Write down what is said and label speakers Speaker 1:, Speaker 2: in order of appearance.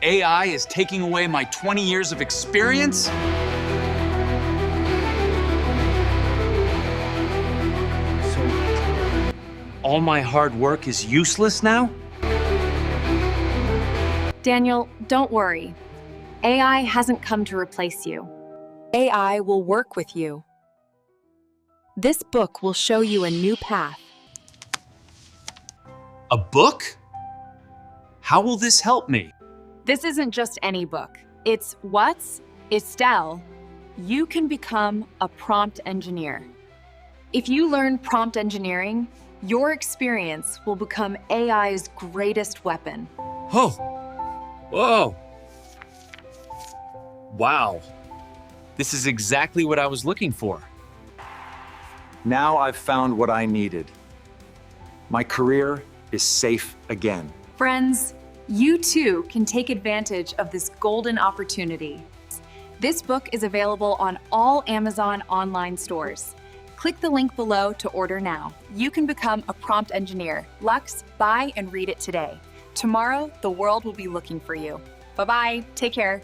Speaker 1: AI is taking away my 20 years of experience? So, all my hard work is useless now?
Speaker 2: Daniel, don't worry. AI hasn't come to replace you. AI will work with you. This book will show you a new path.
Speaker 1: A book? How will this help me?
Speaker 2: This isn't just any book. It's Estelle, you can become a prompt engineer. If you learn prompt engineering, your experience will become AI's greatest weapon.
Speaker 1: Oh, whoa. Wow. This is exactly what I was looking for.
Speaker 3: Now I've found what I needed. My career is safe again.
Speaker 2: Friends, you too can take advantage of this golden opportunity. This book is available on all Amazon online stores. Click the link below to order now. You can become a prompt engineer. Lux, buy and read it today. Tomorrow, the world will be looking for you. Bye-bye. Take care.